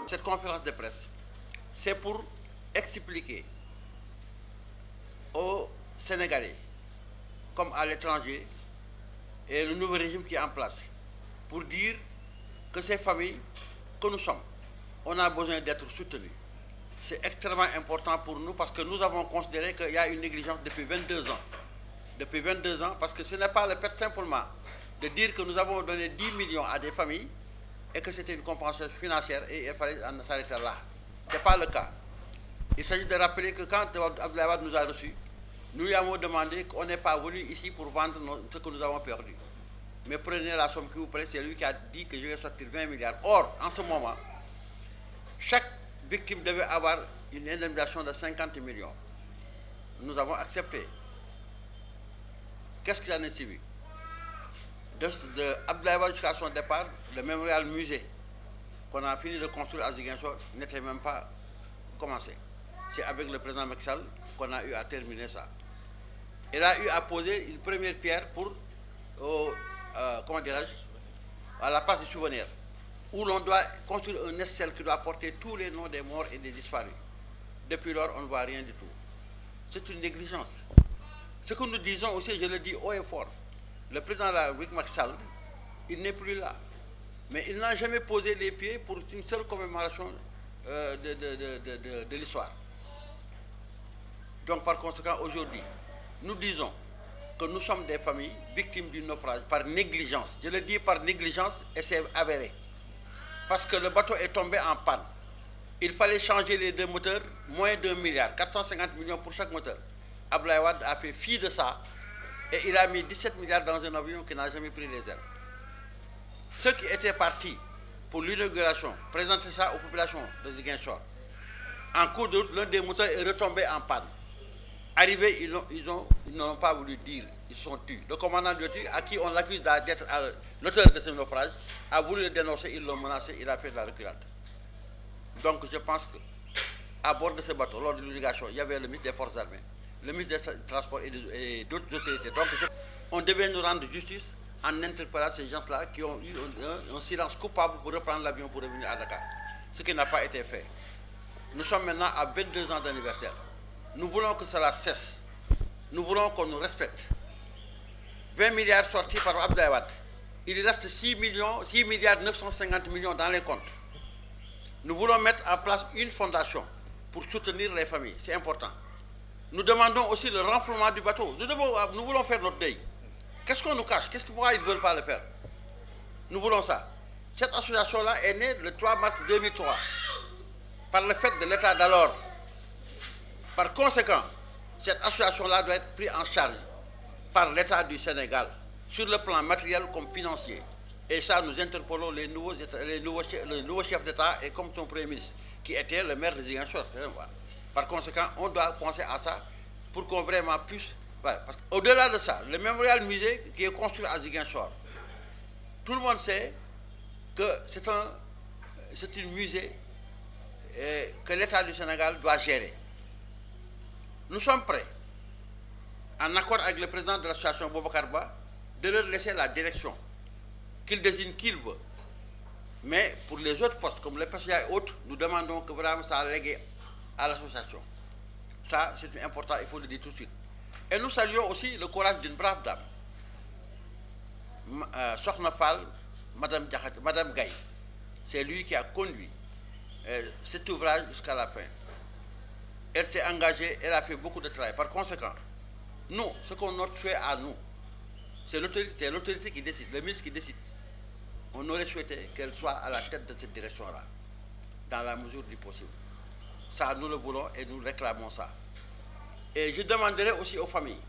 Cette conférence de presse, c'est pour expliquer aux Sénégalais, comme à l'étranger, et le nouveau régime qui est en place, pour dire que ces familles que nous sommes, on a besoin d'être soutenus. C'est extrêmement important pour nous parce que nous avons considéré qu'il y a une négligence depuis 22 ans. Depuis 22 ans, parce que ce n'est pas le fait simplement de dire que nous avons donné 10 millions à des familles et que c'était une compensation financière et il fallait en s'arrêter là. Ce n'est pas le cas. Il s'agit de rappeler que quand Abdoulaye Wade nous a reçus, nous lui avons demandé qu'on n'est pas venu ici pour vendre ce que nous avons perdu. Mais prenez la somme qui vous plaît, c'est lui qui a dit que je vais sortir 20 milliards. Or, en ce moment, chaque victime devait avoir une indemnisation de 50 millions. Nous avons accepté. Qu'est-ce qu'il en est suivi? De Abdoulaye Wade jusqu'à son départ, le mémorial musée qu'on a fini de construire à Ziguinchor n'était même pas commencé. C'est avec le président Macky Sall qu'on a eu à terminer ça. Il a eu à poser une première pierre pour, comment dirais-je, à la place du souvenir, où l'on doit construire un estel qui doit porter tous les noms des morts et des disparus. Depuis lors, on ne voit rien du tout. C'est une négligence. Ce que nous disons aussi, je le dis haut et fort, le président de la République Macky Sall, il n'est plus là. Mais il n'a jamais posé les pieds pour une seule commémoration de l'histoire. Donc par conséquent, aujourd'hui, nous disons que nous sommes des familles victimes du naufrage par négligence. Je le dis par négligence et c'est avéré. Parce que le bateau est tombé en panne. Il fallait changer les deux moteurs, moins d'1 milliard, 450 millions pour chaque moteur. Abdoulaye Wade a fait fi de ça et il a mis 17 milliards dans un avion qui n'a jamais pris les ailes. Ceux qui étaient partis pour l'inauguration présentaient ça aux populations de Ziguinchor. En cours de route, l'un des moteurs est retombé en panne. Arrivés, ils n'ont pas voulu dire, ils sont tus. Le commandant de tir, à qui on l'accuse d'être l'auteur de ce naufrage, a voulu le dénoncer, ils l'ont menacé, il a fait de la reculade. Donc je pense qu'à bord de ce bateau, lors de l'inauguration, il y avait le ministre des Forces armées, le ministre des Transports et d'autres autorités. Donc on devait nous rendre justice en interpellant ces gens-là qui ont eu un silence coupable pour reprendre l'avion pour revenir à Dakar. Ce qui n'a pas été fait. Nous sommes maintenant à 22 ans d'anniversaire. Nous voulons que cela cesse. Nous voulons qu'on nous respecte. 20 milliards sortis par Abdoulaye Wade. Il reste 6 milliards 950 millions dans les comptes. Nous voulons mettre en place une fondation pour soutenir les familles. C'est important. Nous demandons aussi le renflouement du bateau. Nous voulons faire notre deuil. Qu'est-ce qu'on nous cache? Pourquoi ils ne veulent pas le faire? Nous voulons ça. Cette association-là est née le 3 mars 2003 par le fait de l'État d'alors. Par conséquent, cette association-là doit être prise en charge par l'État du Sénégal, sur le plan matériel comme financier. Et ça, nous interpellons le nouveau chef d'État et comme son Premier ministre, qui était le maire de Ziguinchor. Par conséquent, on doit penser à ça pour qu'on vraiment puisse... Voilà, parce qu'au-delà de ça, le mémorial musée qui est construit à Ziguinchor, tout le monde sait que c'est un musée que l'État du Sénégal doit gérer. Nous sommes prêts, en accord avec le président de l'association Boubacar Ba, de leur laisser la direction, qu'il désigne qui il veut. Mais pour les autres postes, comme le PCA et autres, nous demandons que vraiment ça légue à l'association. Ça, c'est important, il faut le dire tout de suite. Et nous saluons aussi le courage d'une brave dame, Sokhna Fall, Madame Gaye. C'est lui qui a conduit cet ouvrage jusqu'à la fin. Elle s'est engagée, elle a fait beaucoup de travail. Par conséquent, nous, ce qu'on notre fait à nous, c'est l'autorité qui décide, le ministre qui décide. On aurait souhaité qu'elle soit à la tête de cette direction-là, dans la mesure du possible. Ça, nous le voulons et nous réclamons ça. Et je demanderai aussi aux familles,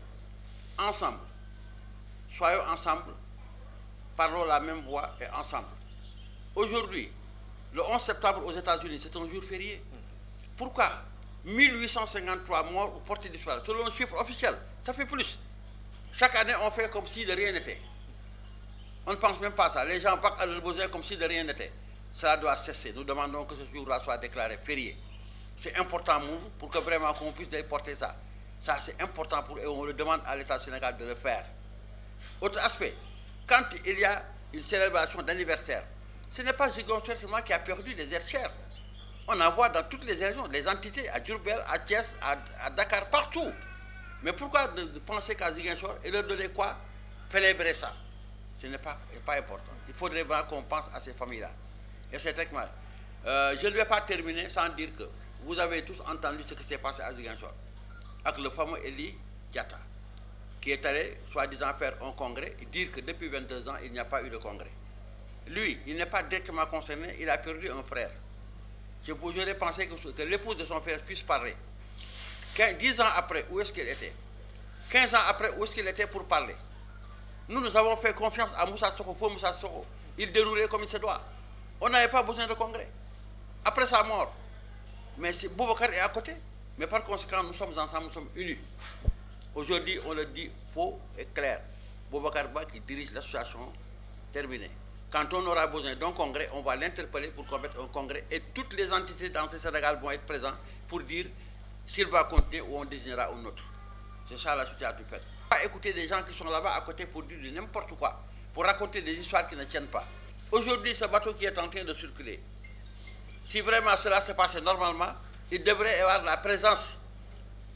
ensemble, soyons ensemble, parlons la même voix et ensemble. Aujourd'hui, le 11 septembre aux États-Unis, c'est un jour férié. Pourquoi 1853 morts au porté d'histoire, selon le chiffre officiel, ça fait plus. Chaque année, on fait comme si de rien n'était. On ne pense même pas à ça. Les gens vaquent à leurs besoins comme si de rien n'était. Cela doit cesser. Nous demandons que ce jour-là soit déclaré férié. C'est important pour que vraiment qu'on puisse déporter ça. Ça, c'est important pour eux. On le demande à l'État sénégalais de le faire. Autre aspect, quand il y a une célébration d'anniversaire. Ce n'est pas Ziguinchor seulement qui a perdu des êtres chers. On en voit dans toutes les régions, les entités, à Diourbel, à Thiès, à Dakar, partout. Mais pourquoi de penser qu'à Ziguinchor et leur donner quoi? Célébrer ça. Ce n'est pas important. Il faudrait vraiment qu'on pense à ces familles-là. Et c'est très mal. Je ne vais pas terminer sans dire que vous avez tous entendu ce qui s'est passé à Ziguinchor avec le fameux Eli Diatta, qui est allé, soi-disant, faire un congrès et dire que depuis 22 ans, il n'y a pas eu de congrès. Lui, il n'est pas directement concerné, il a perdu un frère. J'aurais pensé que l'épouse de son frère puisse parler. 10 ans après, où est-ce qu'il était? 15 ans après, où est-ce qu'il était pour parler? Nous avons fait confiance à Moussa Soko, pour Moussa Soko. Il déroulait comme il se doit. On n'avait pas besoin de congrès. Après sa mort, mais Boubacar est à côté. Mais par conséquent, nous sommes ensemble, nous sommes unis. Aujourd'hui, on le dit faux et clair. Boubacar Ba qui dirige l'association, terminé. Quand on aura besoin d'un congrès, on va l'interpeller pour qu'on mette un congrès et toutes les entités dans ce Sénégal vont être présentes pour dire s'il va continuer ou on désignera un autre. C'est ça la société du fait. Pas écouter des gens qui sont là-bas à côté pour dire n'importe quoi, pour raconter des histoires qui ne tiennent pas. Aujourd'hui, ce bateau qui est en train de circuler, si vraiment cela se passait normalement, il devrait y avoir la présence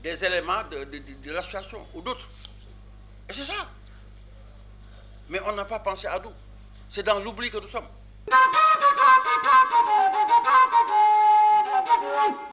des éléments de l'association ou d'autres. Et c'est ça. Mais on n'a pas pensé à nous. C'est dans l'oubli que nous sommes.